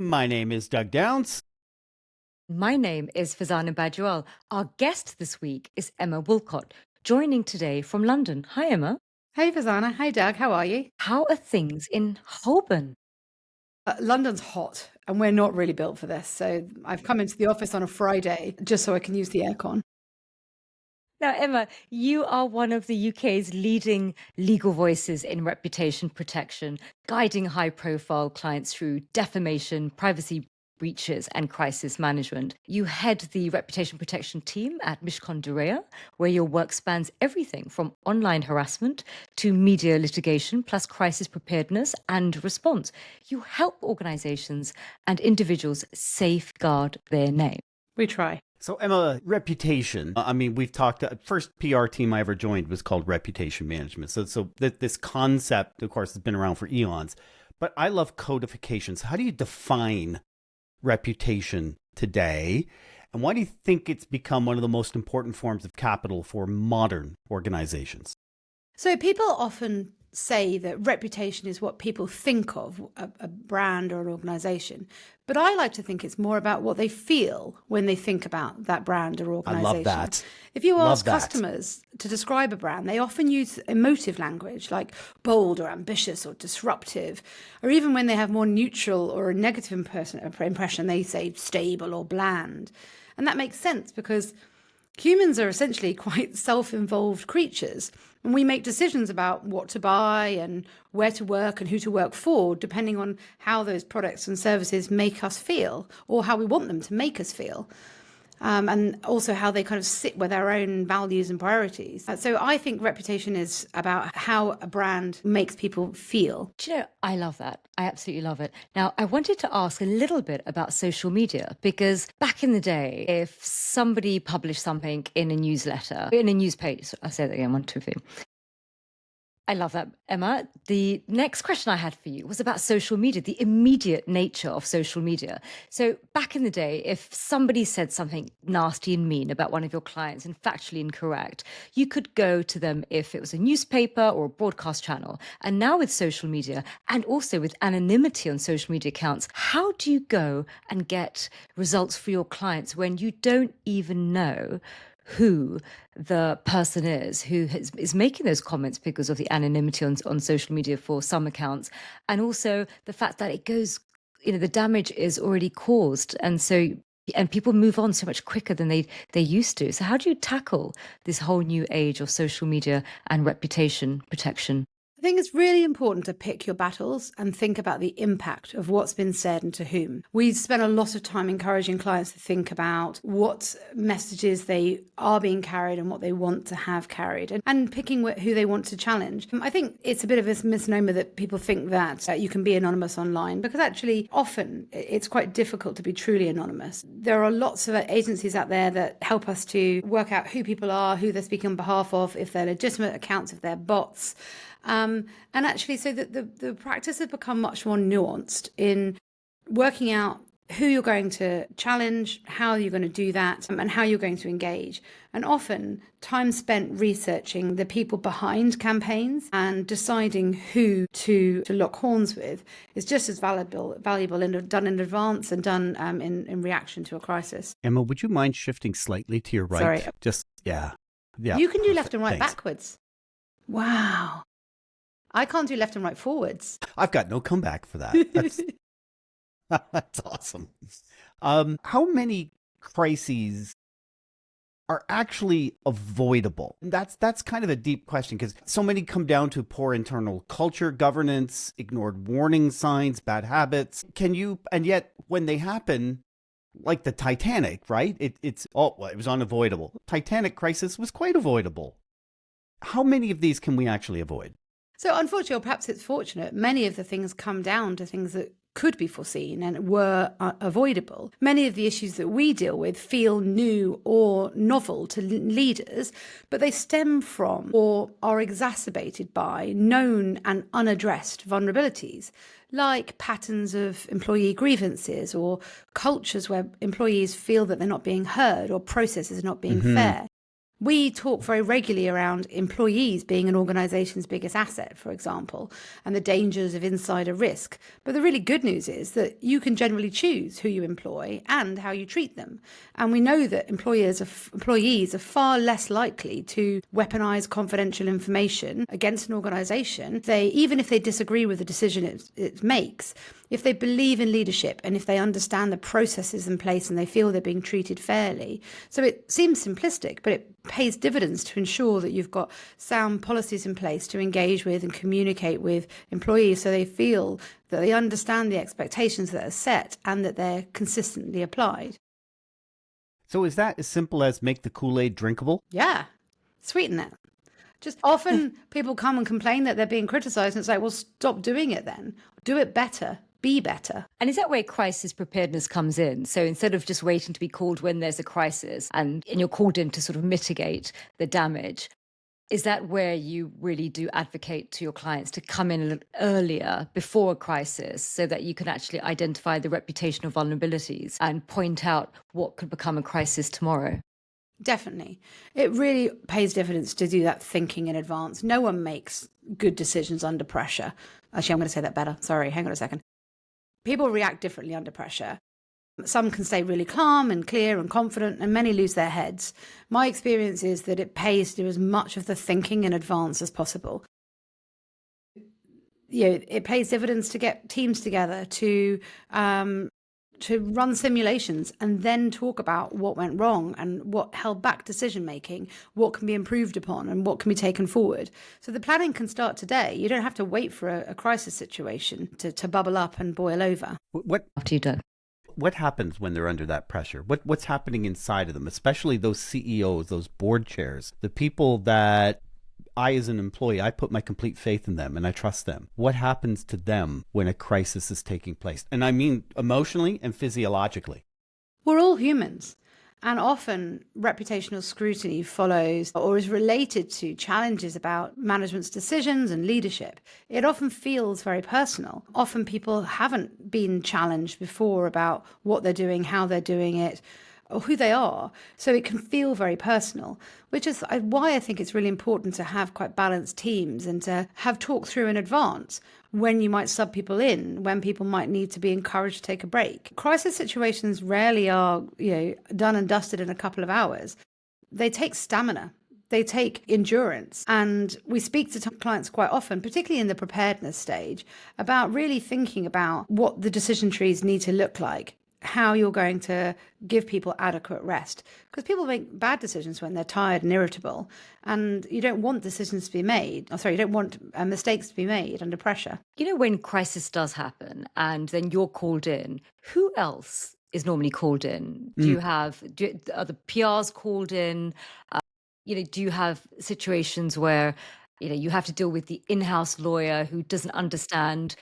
My name is Doug Downs. My name is Farzana Baduel. Our guest this week is Emma Woollcott, joining today from London. Hi, Emma. Hey, Farzana. Hey, Doug. How are you? How are things in Holborn? London's hot, and we're not really built for this. So I've come into the office on a Friday just so I can use the aircon. Now, Emma, you are one of the UK's leading legal voices in reputation protection, guiding high-profile clients through defamation, privacy breaches, and crisis management. You head the reputation protection team at Mishcon de Reya, where your work spans everything from online harassment to media litigation, plus crisis preparedness and response. You help organizations and individuals safeguard their name. We try. So Emma, reputation. I mean, we've talked, first PR team I ever joined was called Reputation Management. So this concept, of course, has been around for eons, but I love codification. So how do you define reputation today? And why do you think it's become one of the most important forms of capital for modern organizations? So people often say that reputation is what people think of, a brand or an organization. But I like to think it's more about what they feel when they think about that brand or organization. I love that. If you ask customers to describe a brand, they often use emotive language like bold or ambitious or disruptive. Or even when they have more neutral or a negative impression, they say stable or bland. And that makes sense because humans are essentially quite self-involved creatures, and we make decisions about what to buy and where to work and who to work for, depending on how those products and services make us feel or how we want them to make us feel. And also how they kind of sit with our own values and priorities. So I think reputation is about how a brand makes people feel. Do you know, I love that. I absolutely love it. Now, I wanted to ask a little bit about social media, because back in the day, if somebody published something in a newsletter, in a newspaper, I'll say that again, 1, 2, 3. I love that, Emma. The next question I had for you was about social media, the immediate nature of social media. So back in the day, if somebody said something nasty and mean about one of your clients and factually incorrect, you could go to them if it was a newspaper or a broadcast channel. And now with social media and also with anonymity on social media accounts, how do you go and get results for your clients when you don't even know who the person is who is making those comments because of the anonymity on social media for some accounts, and also the fact that it goes, the damage is already caused, and people move on so much quicker than they used to. So how do you tackle this whole new age of social media and reputation protection? I think it's really important to pick your battles and think about the impact of what's been said and to whom. We spend a lot of time encouraging clients to think about what messages they are being carried and what they want to have carried, and picking who they want to challenge. I think it's a bit of a misnomer that people think that you can be anonymous online, because actually often it's quite difficult to be truly anonymous. There are lots of agencies out there that help us to work out who people are, who they're speaking on behalf of, if they're legitimate accounts, if they're bots. And actually, so that the practice has become much more nuanced in working out who you're going to challenge, how you're going to do that, and how you're going to engage. And often time spent researching the people behind campaigns and deciding who to lock horns with is just as valuable and done in advance and done in reaction to a crisis. Emma, would you mind shifting slightly to your right? Sorry. Yeah. You can do left and right Thanks. backwards. Wow. I can't do left and right forwards. I've got no comeback for that. That's awesome. How many crises are actually avoidable? That's kind of a deep question, because so many come down to poor internal culture, governance, ignored warning signs, bad habits. And yet when they happen, like the Titanic, right? It was unavoidable. Titanic crisis was quite avoidable. How many of these can we actually avoid? So unfortunately, or perhaps it's fortunate, many of the things come down to things that could be foreseen and were avoidable. Many of the issues that we deal with feel new or novel to leaders, but they stem from or are exacerbated by known and unaddressed vulnerabilities, like patterns of employee grievances or cultures where employees feel that they're not being heard or processes are not being fair. We talk very regularly around employees being an organization's biggest asset, for example, and the dangers of insider risk. But the really good news is that you can generally choose who you employ and how you treat them. And we know that employees are far less likely to weaponize confidential information against an organization. Even if they disagree with the decision it makes, if they believe in leadership and if they understand the processes in place and they feel they're being treated fairly. So it seems simplistic, but it pays dividends to ensure that you've got sound policies in place to engage with and communicate with employees so they feel that they understand the expectations that are set and that they're consistently applied. So is that as simple as make the Kool-Aid drinkable? Yeah, sweeten it. Just often people come and complain that they're being criticized, and it's like, well, stop doing it then. Do it better. Be better. And is that where crisis preparedness comes in? So instead of just waiting to be called when there's a crisis and you're called in to sort of mitigate the damage, is that where you really do advocate to your clients to come in a little earlier before a crisis so that you can actually identify the reputational vulnerabilities and point out what could become a crisis tomorrow? Definitely. It really pays dividends to do that thinking in advance. No one makes good decisions under pressure. Actually, I'm going to say that better. Sorry, hang on a second. People react differently under pressure. Some can stay really calm and clear and confident, and many lose their heads. My experience is that it pays to do as much of the thinking in advance as possible. It pays dividends to get teams together to run simulations and then talk about what went wrong and what held back decision making, what can be improved upon and what can be taken forward. So the planning can start today. You don't have to wait for a crisis situation to bubble up and boil over. After you do. What happens when they're under that pressure? What's happening inside of them, especially those CEOs, those board chairs, the people that I, as an employee, I put my complete faith in them and I trust them. What happens to them when a crisis is taking place? And I mean emotionally and physiologically. We're all humans. And often reputational scrutiny follows or is related to challenges about management's decisions and leadership. It often feels very personal. Often people haven't been challenged before about what they're doing, how they're doing it, or who they are. So it can feel very personal, which is why I think it's really important to have quite balanced teams and to have talk through in advance when you might sub people in, when people might need to be encouraged to take a break. Crisis situations rarely are, done and dusted in a couple of hours. They take stamina. They take endurance. And we speak to clients quite often, particularly in the preparedness stage, about really thinking about what the decision trees need to look like, how you're going to give people adequate rest. Because people make bad decisions when they're tired and irritable, and you don't want decisions to be made. You don't want mistakes to be made under pressure. When crisis does happen and then you're called in, who else is normally called in? Are the PRs called in? Do you have situations where, you have to deal with the in-house lawyer who understands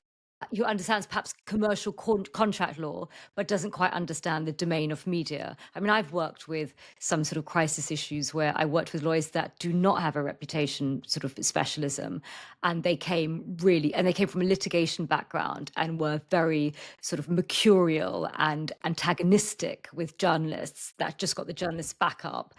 perhaps commercial contract law, but doesn't quite understand the domain of media? I mean, I've worked with some sort of crisis issues where I worked with lawyers that do not have a reputation sort of specialism, and they came from a litigation background and were very sort of mercurial and antagonistic with journalists that just got the journalists back up.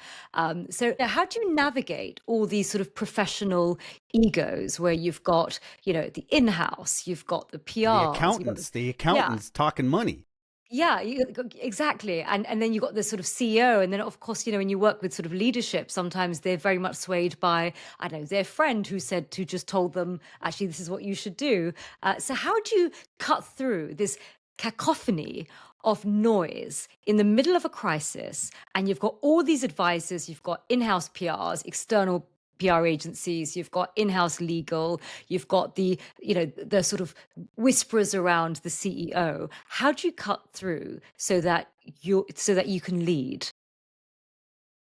So how do you navigate all these sort of professional egos where you've got, the in-house, you've got the PRs, the accountants talking money. Yeah, exactly. And then you've got the sort of CEO. And then, of course, when you work with sort of leadership, sometimes they're very much swayed by, their friend who just told them, actually, this is what you should do. So how do you cut through this cacophony of noise in the middle of a crisis? And you've got all these advisors, you've got in-house PRs, external PR agencies, you've got in-house legal, you've got the sort of whisperers around the CEO. How do you cut through so that you can lead?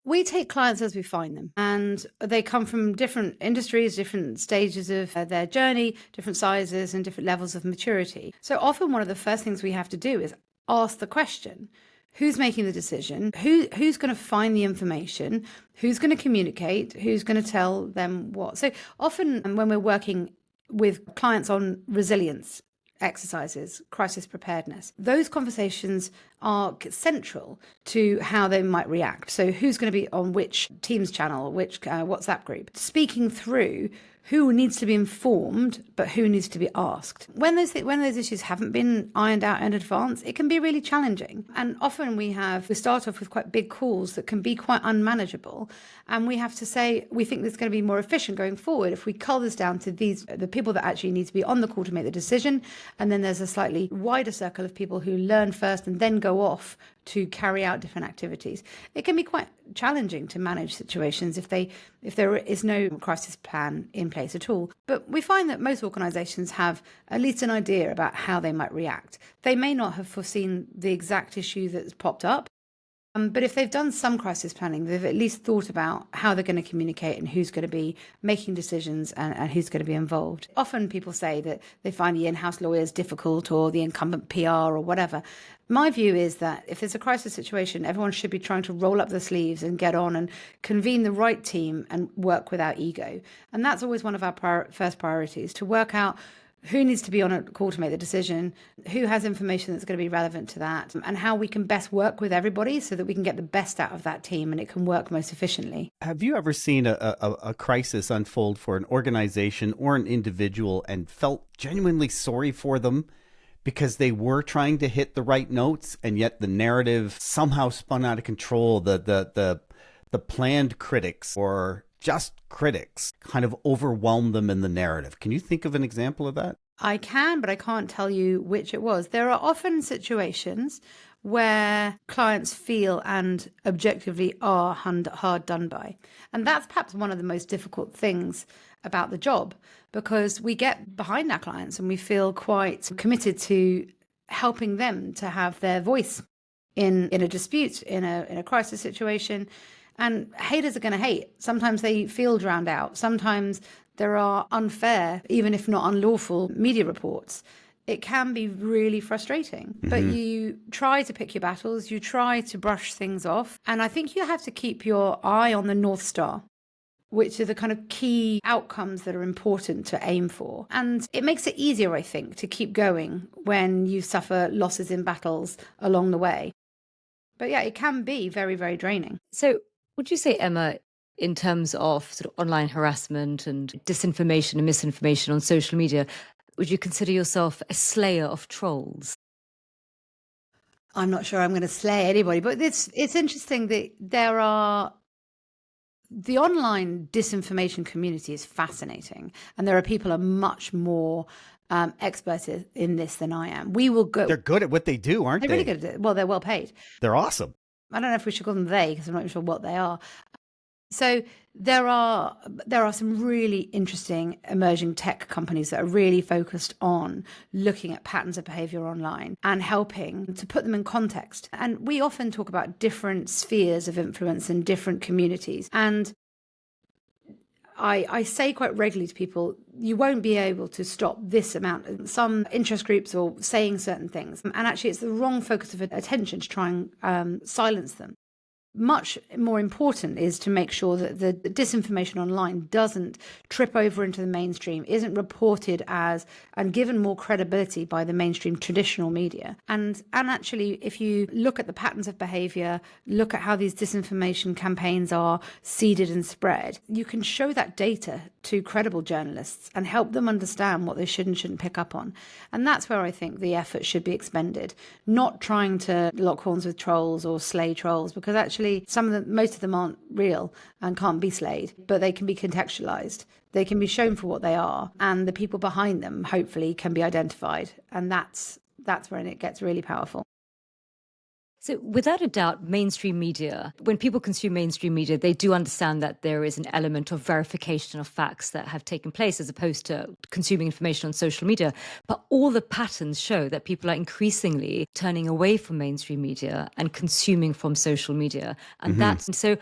We take clients as we find them, and they come from different industries, different stages of their journey, different sizes and different levels of maturity. So often one of the first things we have to do is ask the question: who's making the decision? Who's going to find the information? Who's going to communicate? Who's going to tell them what? So often when we're working with clients on resilience exercises, crisis preparedness. Those conversations are central to how they might react. So who's going to be on which Teams channel, which WhatsApp group, speaking through who needs to be informed, but who needs to be asked. When those issues haven't been ironed out in advance, it can be really challenging. And often we start off with quite big calls that can be quite unmanageable. And we have to say, we think this is going to be more efficient going forward if we cull this down to the people that actually need to be on the call to make the decision. And then there's a slightly wider circle of people who learn first and then go off to carry out different activities. It can be quite challenging to manage situations if there is no crisis plan in place at all. But we find that most organisations have at least an idea about how they might react. They may not have foreseen the exact issue that's popped up, but if they've done some crisis planning, they've at least thought about how they're going to communicate and who's going to be making decisions and who's going to be involved. Often people say that they find the in-house lawyers difficult or the incumbent PR or whatever. My view is that if there's a crisis situation, everyone should be trying to roll up their sleeves and get on and convene the right team and work without ego. And that's always one of our first priorities, to work out who needs to be on a call to make the decision, who has information that's going to be relevant to that, and how we can best work with everybody so that we can get the best out of that team and it can work most efficiently. Have you ever seen a crisis unfold for an organization or an individual and felt genuinely sorry for them because they were trying to hit the right notes and yet the narrative somehow spun out of control? The planned critics or just critics kind of overwhelmed them in the narrative. Can you think of an example of that? I can, but I can't tell you which it was. There are often situations where clients feel and objectively are hard done by. And that's perhaps one of the most difficult things about the job, because we get behind our clients and we feel quite committed to helping them to have their voice in a dispute, in a crisis situation. And haters are going to hate. Sometimes they feel drowned out. Sometimes there are unfair, even if not unlawful, media reports. It can be really frustrating. But you try to pick your battles. You try to brush things off. And I think you have to keep your eye on the North Star, which are the kind of key outcomes that are important to aim for. And it makes it easier, I think, to keep going when you suffer losses in battles along the way. But yeah, it can be very, very draining. So would you say, Emma, in terms of sort of online harassment and disinformation and misinformation on social media, would you consider yourself a slayer of trolls? I'm not sure I'm going to slay anybody, but it's interesting that the online disinformation community is fascinating, and there are people who are much more expert in this than I am. They're good at what they do, aren't they? They're really good at it. Well, they're well paid. They're awesome. I don't know if we should call them they, because I'm not even sure what they are. So there are some really interesting emerging tech companies that are really focused on looking at patterns of behavior online and helping to put them in context. And we often talk about different spheres of influence in different communities. And I say quite regularly to people, you won't be able to stop this amount. Some interest groups are saying certain things. And actually, it's the wrong focus of attention to try and silence them. Much more important is to make sure that the disinformation online doesn't trip over into the mainstream, isn't reported as and given more credibility by the mainstream traditional media. And actually, if you look at the patterns of behavior, look at how these disinformation campaigns are seeded and spread, you can show that data to credible journalists and help them understand what they should and shouldn't pick up on. And that's where I think the effort should be expended, not trying to lock horns with trolls or slay trolls, because actually most of them aren't real and can't be slayed, but they can be contextualized. They can be shown for what they are, and the people behind them hopefully can be identified. And that's when it gets really powerful. So without a doubt, mainstream media, when people consume mainstream media, they do understand that there is an element of verification of facts that have taken place as opposed to consuming information on social media. But all the patterns show that people are increasingly turning away from mainstream media and consuming from social media. And so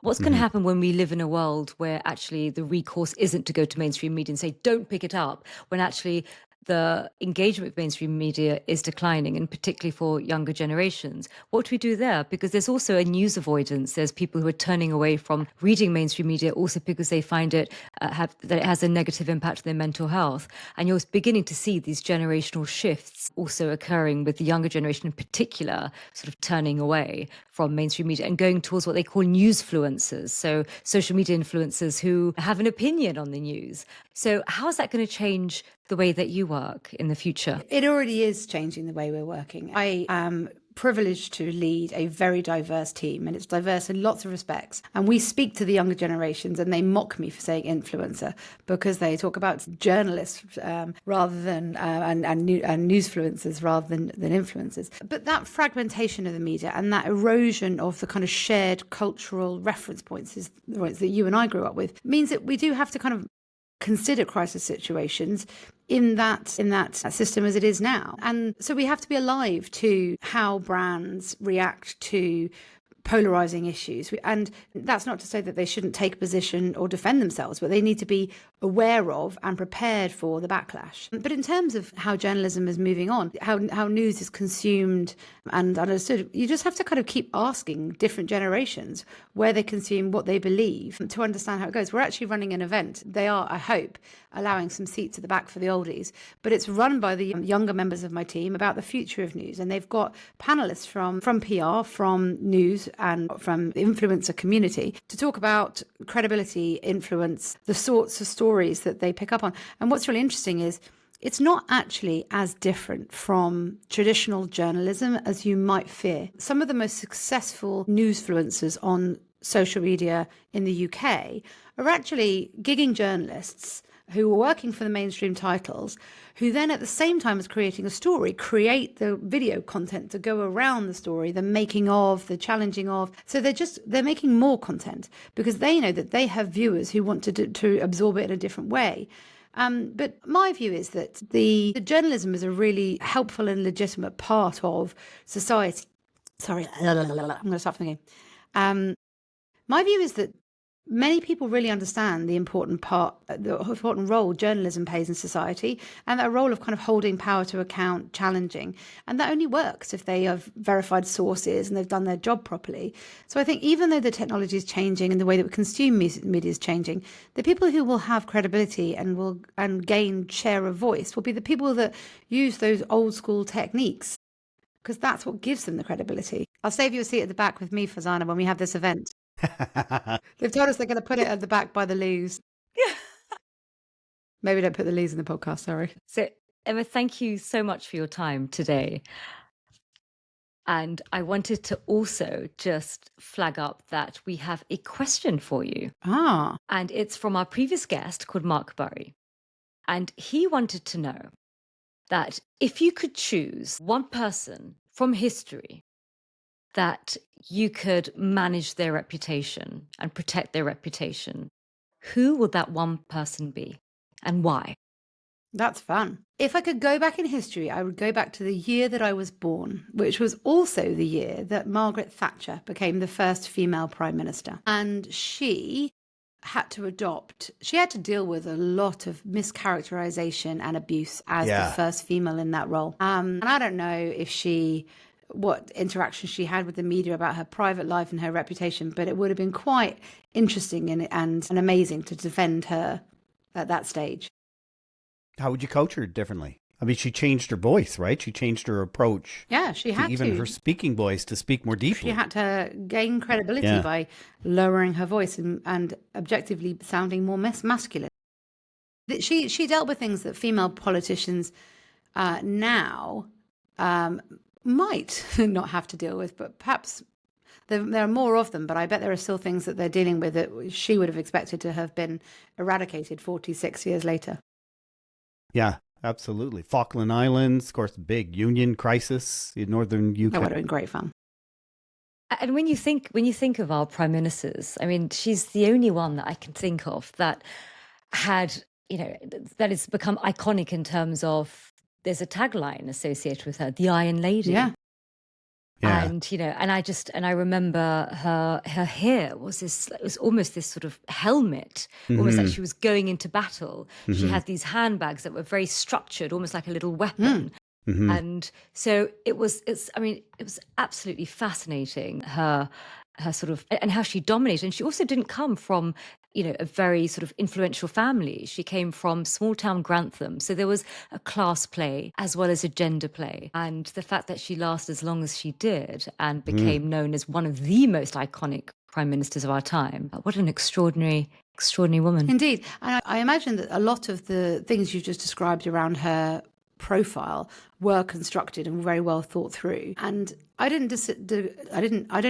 what's going to happen when we live in a world where actually the recourse isn't to go to mainstream media and say, don't pick it up, when actually the engagement with mainstream media is declining, and particularly for younger generations. What do we do there? Because there's also a news avoidance. There's people who are turning away from reading mainstream media also because they find it that it has a negative impact on their mental health. And you're beginning to see these generational shifts also occurring with the younger generation in particular, sort of turning away from mainstream media and going towards what they call newsfluencers. So social media influencers who have an opinion on the news. So how is that going to change the way that you work in the future? It already is changing the way we're working. I am privileged to lead a very diverse team, and it's diverse in lots of respects. And we speak to the younger generations, and they mock me for saying influencer because they talk about journalists rather than and newsfluencers rather than influencers. But that fragmentation of the media and that erosion of the kind of shared cultural reference points that you and I grew up with means that we do have to kind of consider crisis situations in that system as it is now. And so we have to be alive to how brands react to polarizing issues. And that's not to say that they shouldn't take a position or defend themselves, but they need to be aware of and prepared for the backlash. But in terms of how journalism is moving on, how news is consumed and understood, you just have to kind of keep asking different generations where they consume, what they believe, to understand how it goes. We're actually running an event. They are, I hope, allowing some seats at the back for the oldies, but it's run by the younger members of my team about the future of news. And they've got panelists from PR, from news, and from the influencer community to talk about credibility, influence, the sorts of stories that they pick up on. And what's really interesting is it's not actually as different from traditional journalism as you might fear. Some of the most successful newsfluencers on social media in the UK are actually gigging journalists who are working for the mainstream titles, who then at the same time as creating a story, create the video content to go around the story, the making of, the challenging of. So they're making more content because they know that they have viewers who want to absorb it in a different way. But my view is that the journalism is a really helpful and legitimate part of society. Sorry, I'm going to start from again. My view is that many people really understand the important role journalism plays in society, and that role of kind of holding power to account, challenging. And that only works if they have verified sources and they've done their job properly. So I think even though the technology is changing and the way that we consume media is changing, the people who will have credibility and gain share of voice will be the people that use those old school techniques, because that's what gives them the credibility. I'll save you a seat at the back with me, Farzana, when we have this event. They've told us they're going to put it at the back by the loos. Maybe don't put the loos in the podcast, sorry. So, Emma, thank you so much for your time today. And I wanted to also just flag up that we have a question for you. And it's from our previous guest called 𝗃𝗹𝗶𝗶. And he wanted to know that if you could choose one person from history that you could manage their reputation and protect their reputation, who would that one person be and why? That's fun. If I could go back in history, I would go back to the year that I was born, which was also the year that Margaret Thatcher became the first female prime minister. And she had to deal with a lot of mischaracterization and abuse as the first female in that role. And I don't know what interaction she had with the media about her private life and her reputation, but it would have been quite interesting and amazing to defend her at that stage. How would you coach her differently? I mean, she changed her voice, right? She changed her approach. Yeah, she had even her speaking voice to speak more deeply. She had to gain credibility by lowering her voice and objectively sounding more masculine. She dealt with things that female politicians now might not have to deal with, but perhaps there are more of them, but I bet there are still things that they're dealing with that she would have expected to have been eradicated 46 years later. Yeah, absolutely. Falkland Islands, of course, big union crisis in northern UK. That would have been great fun. And when you think of our prime ministers, I mean, she's the only one that I can think of that had, that has become iconic in terms of, there's a tagline associated with her, the Iron Lady. Yeah. Yeah. And, and I remember her hair was it was almost this sort of helmet, almost like she was going into battle. She had these handbags that were very structured, almost like a little weapon. And so it was absolutely fascinating, her sort of, and how she dominated. And she also didn't come from, a very sort of influential family. She came from small town Grantham. So there was a class play as well as a gender play. And the fact that she lasted as long as she did and became known as one of the most iconic prime ministers of our time. What an extraordinary woman. Indeed. And I imagine that a lot of the things you've just described around her profile were constructed and very well thought through. And I don't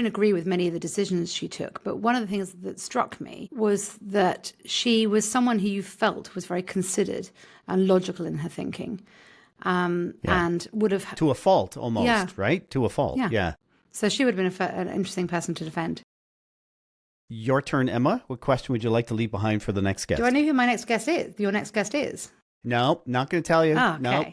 agree with many of the decisions she took, but one of the things that struck me was that she was someone who you felt was very considered and logical in her thinking, and would have To a fault, almost, Yeah. right? To a fault. Yeah. Yeah. So she would have been an interesting person to defend. Your turn, Emma. What question would you like to leave behind for the next guest? Do I know who my next guest is? Your next guest is? No, not going to tell you. Oh, okay. No.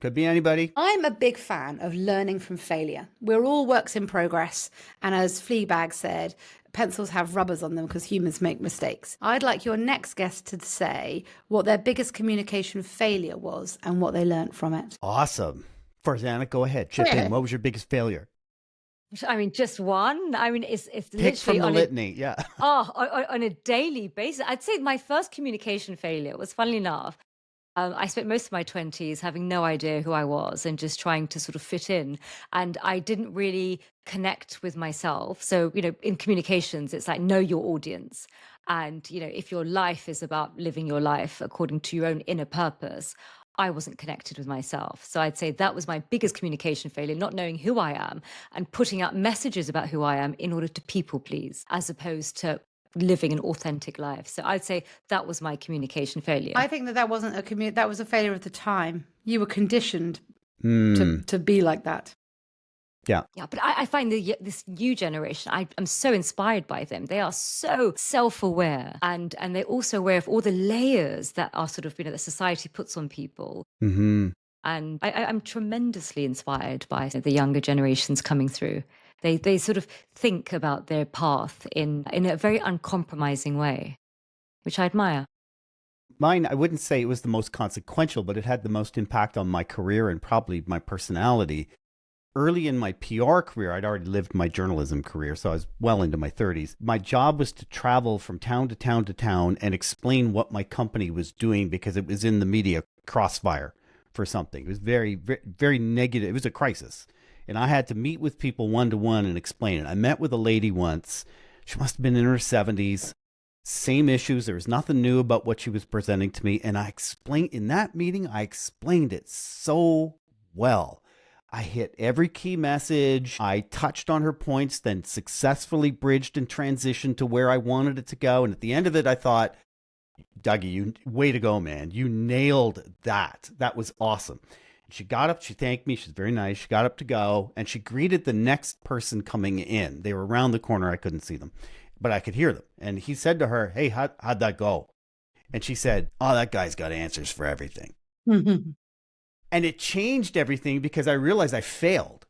Could be anybody. I'm a big fan of learning from failure. We're all works in progress. And as Fleabag said, pencils have rubbers on them because humans make mistakes. I'd like your next guest to say what their biggest communication failure was and what they learned from it. Awesome. Farzana, go ahead. Chip in. What was your biggest failure? I mean, just one. I mean, it's Pick literally from the on litany. Yeah. on a daily basis. I'd say my first communication failure was, funnily enough, I spent most of my 20s having no idea who I was and just trying to sort of fit in. And I didn't really connect with myself. So, in communications, it's like, know your audience. And, if your life is about living your life according to your own inner purpose, I wasn't connected with myself. So I'd say that was my biggest communication failure, not knowing who I am and putting out messages about who I am in order to people please, as opposed to living an authentic life. So I'd say that was my communication failure. I think that wasn't that was a failure of the time. You were conditioned to be like that. Yeah. Yeah, but I find this new generation, I'm so inspired by them. They are so self-aware, and they're also aware of all the layers that are sort of, that society puts on people. Mm-hmm. And I'm tremendously inspired by the younger generations coming through. They sort of think about their path in a very uncompromising way, which I admire. Mine, I wouldn't say it was the most consequential, but it had the most impact on my career and probably my personality. Early in my PR career, I'd already lived my journalism career, so I was well into my 30s. My job was to travel from town to town to town and explain what my company was doing because it was in the media crossfire for something. It was very, very, very negative. It was a crisis. And I had to meet with people one-to-one and explain it. I met with a lady once. She must have been in her 70s. Same issues. There was nothing new about what she was presenting to me. And in that meeting, I explained it so well. I hit every key message. I touched on her points, then successfully bridged and transitioned to where I wanted it to go. And at the end of it, I thought, Dougie, way to go, man. You nailed that. That was awesome. She got up, she thanked me, she's very nice. She got up to go, and she greeted the next person coming in. They were around the corner, I couldn't see them, but I could hear them. And he said to her, hey, how'd that go? And she said, oh, that guy's got answers for everything. And it changed everything because I realized I failed.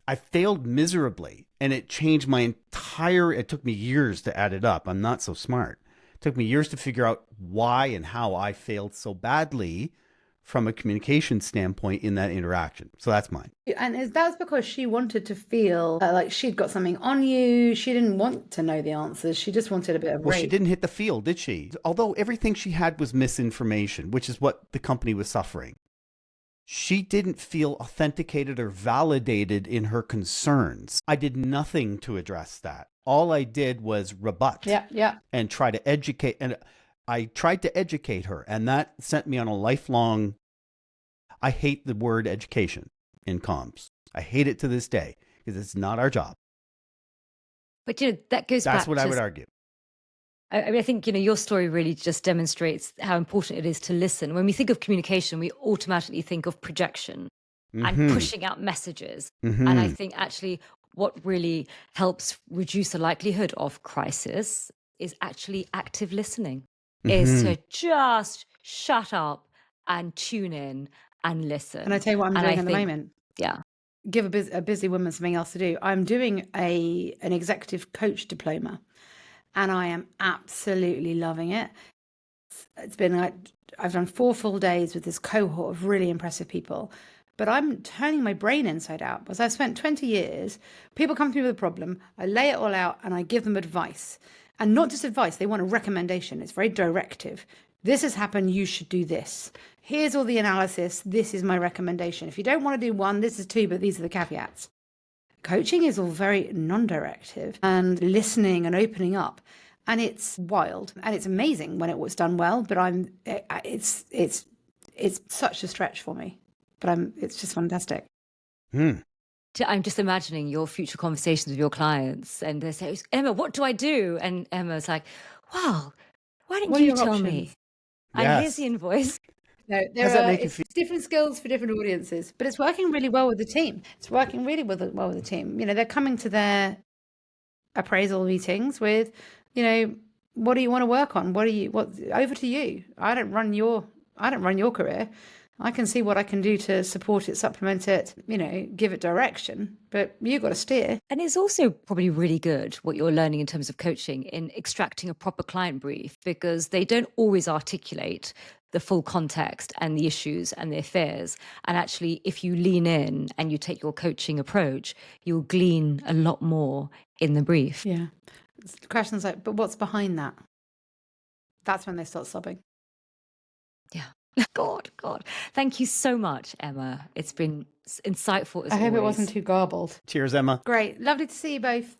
I failed miserably, and it changed it took me years to add it up. I'm not so smart. It took me years to figure out why and how I failed so badly from a communication standpoint in that interaction. So that's mine. And that's because she wanted to feel like she'd got something on you. She didn't want to know the answers. She just wanted a bit of Well, rate. she didn't hit the field, did she? Although everything she had was misinformation, which is what the company was suffering. She didn't feel authenticated or validated in her concerns. I did nothing to address that. All I did was rebut and try to educate. And I tried to educate her, and that sent me on a lifelong. I hate the word education in comms. I hate it to this day because it's not our job. But that goes back. That's what I would argue. I mean, I think your story really just demonstrates how important it is to listen. When we think of communication, we automatically think of projection and pushing out messages. And I think actually what really helps reduce the likelihood of crisis is actually active listening. Is to just shut up and tune in and listen. And I tell you what I'm doing at the moment. Yeah. give a busy woman something else to do. I'm doing an executive coach diploma, and I am absolutely loving it. It's been like I've done 4 full days with this cohort of really impressive people, but I'm turning my brain inside out because I've spent 20 years. People come to me with a problem, I lay it all out, and I give them advice. And not just advice, they want a recommendation. It's very directive. This has happened, you should do this. Here's all the analysis. This is my recommendation. If you don't want to do 1, this is 2, but these are the caveats. Coaching is all very non-directive and listening and opening up. And it's wild and it's amazing when it was done well, but it's such a stretch for me, but it's just fantastic. I'm just imagining your future conversations with your clients, and they say, Emma, what do I do? And Emma's like, wow, why didn't you tell me? And here's the invoice. No, it's different skills for different audiences, but it's working really well with the team. It's working really well with the team. You know, they're coming to their appraisal meetings with, you know, what do you want to work on? Over to you. I don't run your career. I can see what I can do to support it, supplement it, you know, give it direction, but you got to steer. And it's also probably really good what you're learning in terms of coaching in extracting a proper client brief, because they don't always articulate the full context and the issues and the affairs. And actually, if you lean in and you take your coaching approach, you'll glean a lot more in the brief. Yeah. The question's like, but what's behind that? That's when they start sobbing. Yeah. God. Thank you so much, Emma. It's been insightful as always. I hope it wasn't too garbled. Cheers, Emma. Great. Lovely to see you both.